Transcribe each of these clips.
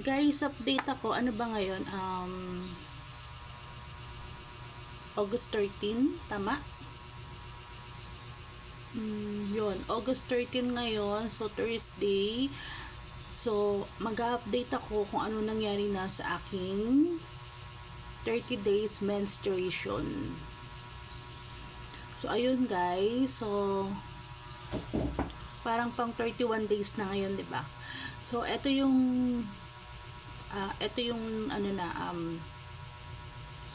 Guys, update ako. Ano ba ngayon? August 13, tama? Yun, August 13 ngayon. So, Thursday. So, mag-update ako kung ano nangyari na sa aking 30 days menstruation. So, ayun guys. So, parang pang 31 days na ngayon, 'di ba? So, ito yung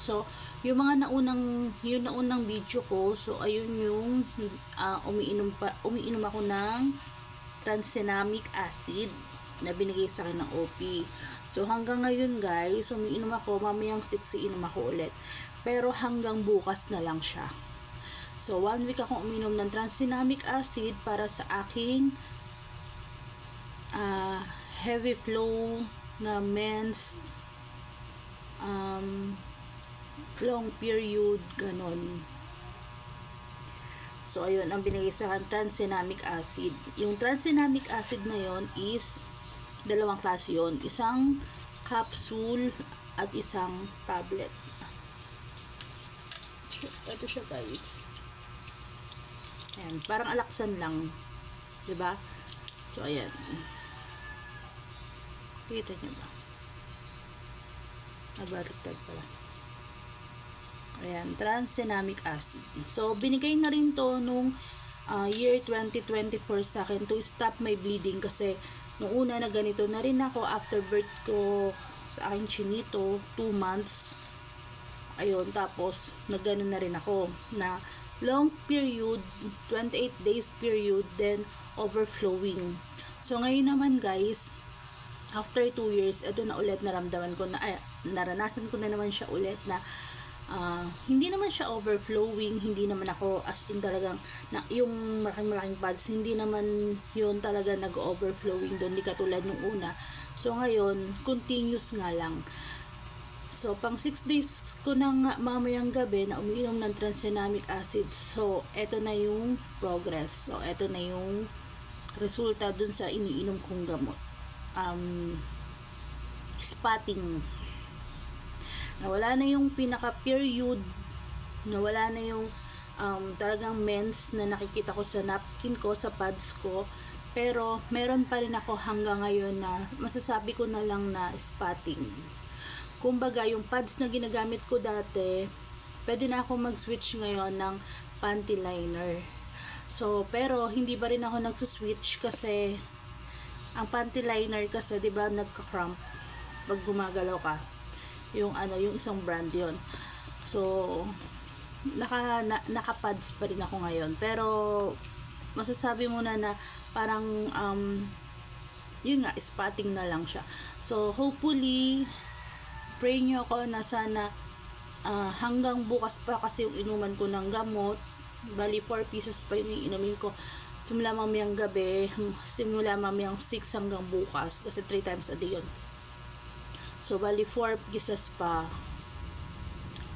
so, yung mga naunang video ko, so ayun yung umiinom ako ng tranexamic acid na binigay sa akin ng OP. So, hanggang ngayon guys, umiinom ako, mamayang 6 iinom ako ulit. Pero hanggang bukas na lang siya. So, 1 week akong uminom ng tranexamic acid para sa aking heavy flow na mens, long period, ganon. So, ayun, ang binigay sa akin, tranexamic acid. Yung tranexamic acid na yon is dalawang klase yun. Isang capsule at isang tablet. Ito siya guys. Ayan, parang alaksan lang. 'Di ba? So, ayan. Kita niyo ba? Nabaritad pala. Ayan, tranexamic acid. So, binigay na rin to nung year 2024 sa akin to stop my bleeding kasi nung una na ganito na rin ako after birth ko sa aking chinito, 2 months. Ayun, tapos nagganon na rin ako na long period, 28 days period, then overflowing. So, ngayon naman guys, after 2 years, ito na ulit naramdaman ko na, naranasan ko na naman siya ulit na hindi naman siya overflowing, hindi naman ako as in talagang yung malaking pads, hindi naman yun talaga nag-overflowing doon, di katulad nung una. So, ngayon, continuous nga lang. So, pang 6 days ko nang mamayang gabi na umiinom ng tranexamic acid. So, eto na yung progress. So, eto na yung resulta dun sa iniinom kong gamot. Spotting. Nawala na yung pinaka-period. Nawala na yung talagang mens na nakikita ko sa napkin ko, sa pads ko. Pero, meron pa rin ako hanggang ngayon na masasabi ko na lang na spotting. Kumbaga, yung pads na ginagamit ko dati, pwede na ako mag-switch ngayon ng panty liner. So, pero hindi pa rin ako nagsuswitch kasi ang panty liner kasi, 'di ba, nagka-cramp pag gumagalaw ka. Yung yung isang brand 'yon. So, naka-pads pa rin ako ngayon. Pero masasabi mo na parang yun nga, spotting na lang siya. So, hopefully pray nyo ako na sana hanggang bukas pa kasi yung inuman ko ng gamot. Bali 4 pieces pa yung inumin ko simula mamayang gabi, simula mamayang 6 hanggang bukas kasi 3 times a day yun. So, bali 4 pieces pa.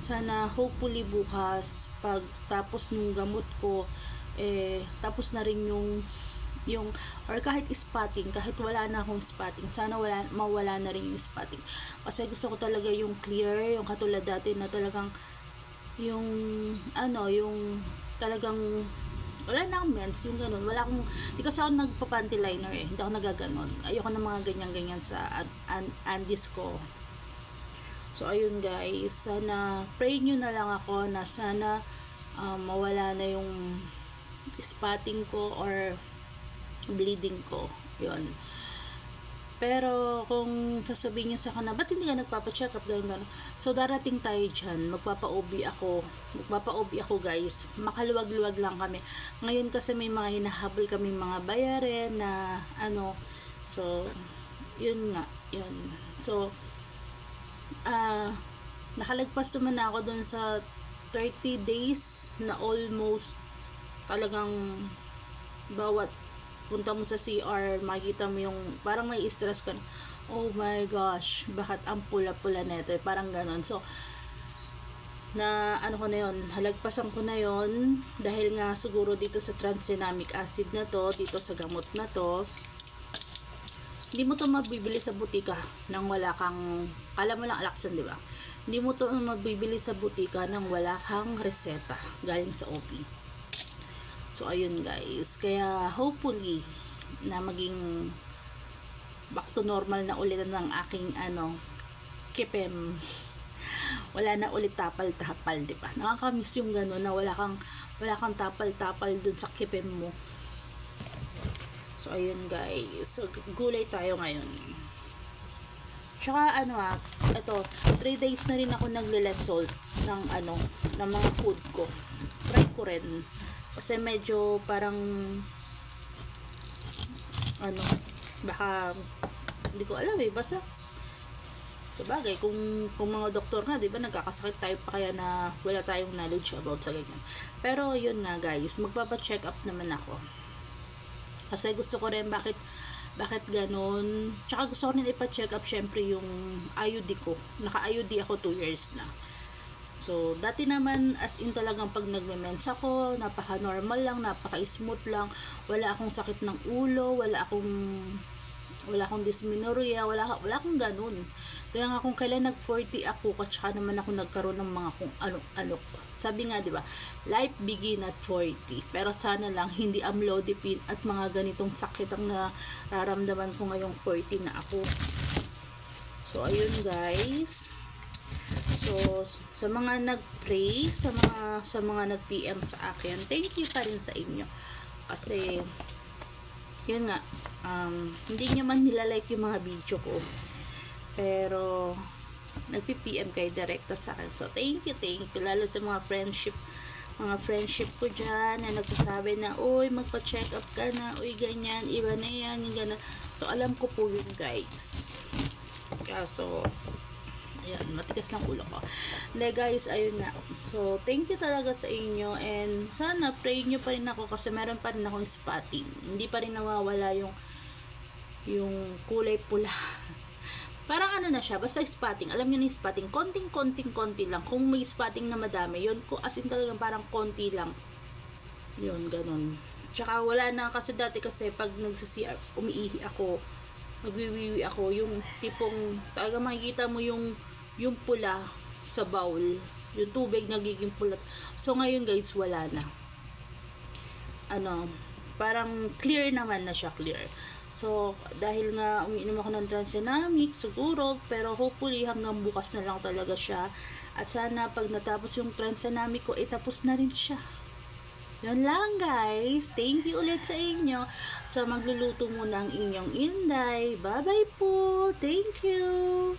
Sana hopefully bukas pag tapos ng gamot ko, tapos na rin yung or kahit spotting, kahit wala na akong spotting, sana mawala na rin yung spotting. Kasi gusto ko talaga yung clear, yung katulad dati na talagang yung yung talagang wala na akong mens, yung ganun. Wala akong, di kasi ako nagpa-panty liner hindi ako nagaganon. Ayoko ng mga ganyan-ganyan sa andis ko. So, ayun guys, sana pray nyo na lang ako na sana mawala na yung spotting ko or bleeding ko. Yun. Pero kung sasabihin niyo sa akin na ba't hindi ka nagpapa-check up gano'n. So, darating tayo dyan. Magpapa-OB ako guys. Makaluwag-luwag lang kami. Ngayon kasi may mga hinahabol kami mga bayarin na so, yun nga. Yun. So, nakalagpas naman na ako dun sa 30 days na almost talagang bawat punta mo sa CR, makikita mo yung parang may stress ka na, oh my gosh, bakit ang pula-pula neto, parang ganon. So, na ko na yon, halagpasan ko na yon dahil nga siguro dito sa tranexamic acid na to, dito sa gamot na to. Hindi mo to mabibili sa butika nang wala kang, kala mo lang Alaxan, di ba? Hindi mo to mabibili sa butika nang wala kang reseta galing sa OP. So, ayun guys. Kaya, hopefully, na maging back to normal na ulit ng aking, kipem. Wala na ulit tapal-tapal, di ba? Nakakamiss yung gano'n na wala kang tapal-tapal dun sa kipem mo. So, ayun guys. So, gulay tayo ngayon. Tsaka, ito, 3 days na rin ako nagle-less salt ng, ng mga food ko. Try ko rin. Kasi medyo parang, baka, hindi ko alam basta, sabagay, kung mga doktor nga, di ba, nagkakasakit tayo pa kaya na wala tayong knowledge about sa ganyan. Pero, yun nga guys, magpapa-check up naman ako. Kasi gusto ko rin bakit ganun. Tsaka gusto ko rin ipa-check up syempre yung IUD ko. Naka-IUD ako 2 years na. So, dati naman as in talagang pag nagme-mens ako, napaka-normal lang, napaka-smooth lang. Wala akong sakit ng ulo, wala akong dysmenorrhea, wala akong ganun. Kaya nga kung kailan nag-40 ako, tsaka naman ako nagkaroon ng mga kung ano. Sabi nga, di ba, life begin at 40. Pero sana lang, hindi amlodipine at mga ganitong sakit ang nararamdaman ko ngayong 40 na ako. So, ayun guys. So, sa mga nag-pray, sa mga nag-PM sa akin, thank you pa rin sa inyo. Kasi, yun nga, hindi nyo man nilalike yung mga video ko. Pero, nagpi-PM kayo direkta sa akin. So, thank you. Lalo sa mga friendship ko dyan, na nagsasabi na, uy, magpa-check up ka na, uy, ganyan, iba na yan, yung gana. So, alam ko po yun, guys. Kaso, ayan, matigas lang ulo ko. Hindi, guys, ayun na. So, thank you talaga sa inyo, and sana, pray nyo pa rin ako, kasi meron pa rin akong spotting. Hindi pa rin nawawala yung kulay pula. Parang na siya, basta spotting. Alam niyo na yung spotting, konti lang. Kung may spotting na madami, yun, as in talagang parang konti lang. Yun, ganun. Tsaka wala na, kasi dati kasi pag umiihi ako, magwiwiwi ako, yung tipong, talaga makikita mo yung pula sa bowl. Yung tubig nagiging pula. So, ngayon guys, wala na. Parang clear naman na siya, clear. So, dahil nga umiinom ako ng Transenamic, siguro, pero hopefully hanggang bukas na lang talaga siya. At sana pag natapos yung Transenamic ko, tapos na rin siya. Yun lang guys. Thank you ulit sa inyo. So, magluluto muna ang inyong Inday. Bye-bye po. Thank you.